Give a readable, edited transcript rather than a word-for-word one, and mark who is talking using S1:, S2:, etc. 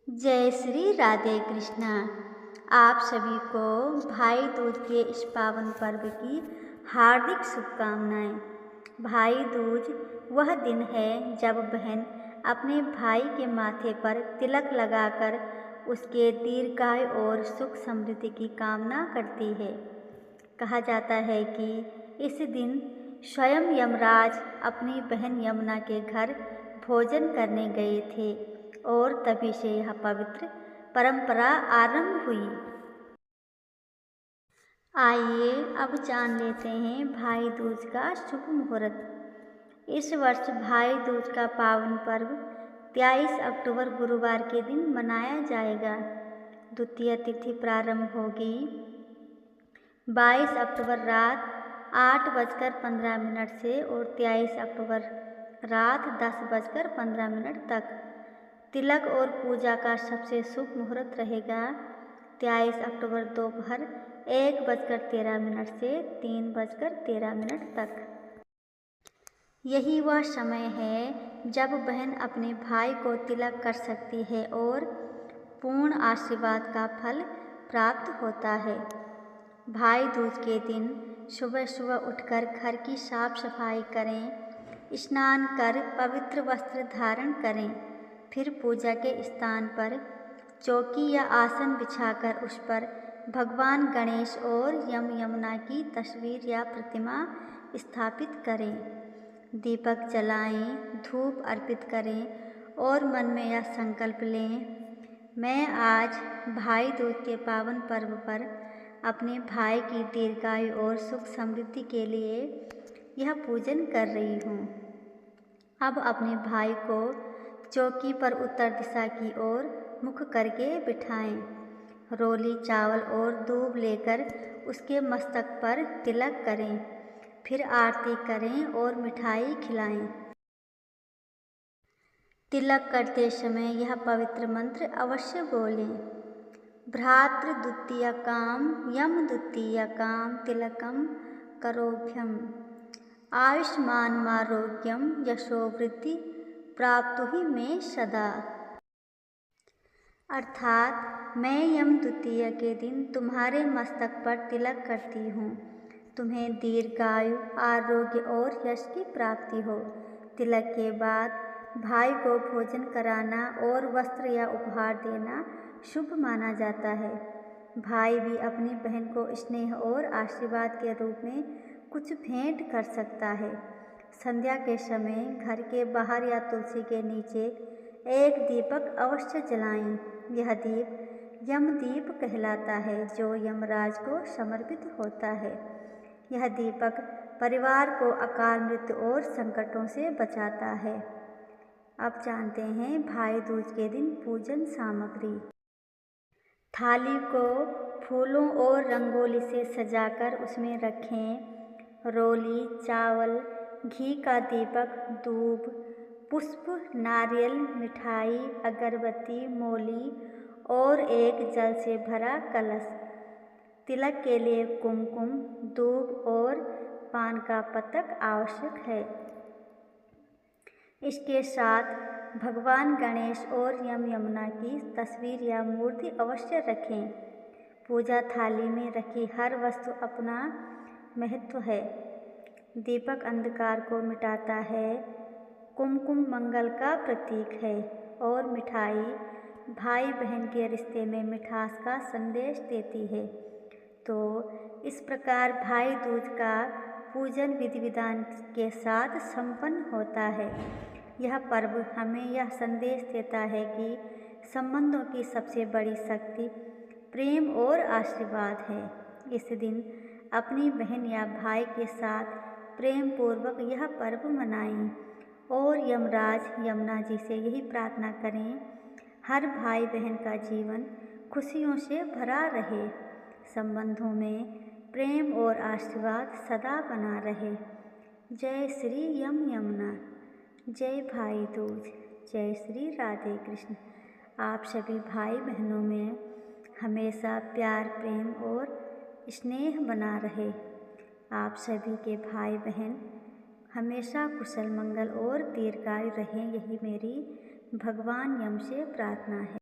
S1: जय श्री राधे कृष्णा। आप सभी को भाई दूज के इस पावन पर्व की हार्दिक शुभकामनाएं। भाई दूज वह दिन है जब बहन अपने भाई के माथे पर तिलक लगाकर उसके दीर्घायु और सुख समृद्धि की कामना करती है। कहा जाता है कि इस दिन स्वयं यमराज अपनी बहन यमुना के घर भोजन करने गए थे और तभी से यह पवित्र परंपरा आरंभ हुई। आइए अब जान लेते हैं भाई दूज का शुभ मुहूर्त। इस वर्ष भाई दूज का पावन पर्व 23 अक्टूबर गुरुवार के दिन मनाया जाएगा। द्वितीय तिथि प्रारंभ होगी 22 अक्टूबर रात 8:15 से और 23 अक्टूबर रात 10:15 तक। तिलक और पूजा का सबसे शुभ मुहूर्त रहेगा 23 अक्टूबर दोपहर 1:13 से 3:13 तक। यही वह समय है जब बहन अपने भाई को तिलक कर सकती है और पूर्ण आशीर्वाद का फल प्राप्त होता है। भाई दूज के दिन सुबह सुबह उठकर घर की साफ सफाई करें, स्नान कर पवित्र वस्त्र धारण करें, फिर पूजा के स्थान पर चौकी या आसन बिछाकर उस पर भगवान गणेश और यमुना की तस्वीर या प्रतिमा स्थापित करें। दीपक जलाएं, धूप अर्पित करें और मन में यह संकल्प लें, मैं आज भाई दूज के पावन पर्व पर अपने भाई की दीर्घायु और सुख समृद्धि के लिए यह पूजन कर रही हूँ। अब अपने भाई को चौकी पर उत्तर दिशा की ओर मुख करके बिठाएं। रोली चावल और दूब लेकर उसके मस्तक पर तिलक करें, फिर आरती करें और मिठाई खिलाएं। तिलक करते समय यह पवित्र मंत्र अवश्य बोलें, भ्रातृ द्वितीयकाम यम द्वितीयकाम तिलकम करोभ्यम, आयुष्मानमारोग्यम यशोवृद्धि प्राप्तु ही में सदा। अर्थात मैं यम द्वितीय के दिन तुम्हारे मस्तक पर तिलक करती हूँ, तुम्हें दीर्घायु, आरोग्य और यश की प्राप्ति हो। तिलक के बाद भाई को भोजन कराना और वस्त्र या उपहार देना शुभ माना जाता है। भाई भी अपनी बहन को स्नेह और आशीर्वाद के रूप में कुछ भेंट कर सकता है। संध्या के समय घर के बाहर या तुलसी के नीचे एक दीपक अवश्य जलाएं। यह दीप यमदीप कहलाता है जो यमराज को समर्पित होता है। यह दीपक परिवार को अकाल मृत्यु और संकटों से बचाता है। अब जानते हैं भाई दूज के दिन पूजन सामग्री। थाली को फूलों और रंगोली से सजाकर उसमें रखें रोली, चावल, घी का दीपक, दूब, पुष्प, नारियल, मिठाई, अगरबत्ती, मोली और एक जल से भरा कलश। तिलक के लिए कुमकुम, दूब और पान का पतक आवश्यक है। इसके साथ भगवान गणेश और यमुना की तस्वीर या मूर्ति अवश्य रखें। पूजा थाली में रखी हर वस्तु अपना महत्व है। दीपक अंधकार को मिटाता है, कुमकुम मंगल का प्रतीक है और मिठाई भाई बहन के रिश्ते में मिठास का संदेश देती है। तो इस प्रकार भाई दूज का पूजन विधि विधान के साथ संपन्न होता है। यह पर्व हमें यह संदेश देता है कि संबंधों की सबसे बड़ी शक्ति प्रेम और आशीर्वाद है। इस दिन अपनी बहन या भाई के साथ प्रेम पूर्वक यह पर्व मनाएं और यमराज यमुना जी से यही प्रार्थना करें, हर भाई बहन का जीवन खुशियों से भरा रहे, संबंधों में प्रेम और आशीर्वाद सदा बना रहे। जय श्री यमुना, जय भाई दूज, जय श्री राधे कृष्ण। आप सभी भाई बहनों में हमेशा प्यार, प्रेम और स्नेह बना रहे। आप सभी के भाई बहन हमेशा कुशल मंगल और दीर्घायु रहें, यही मेरी भगवान यम से प्रार्थना है।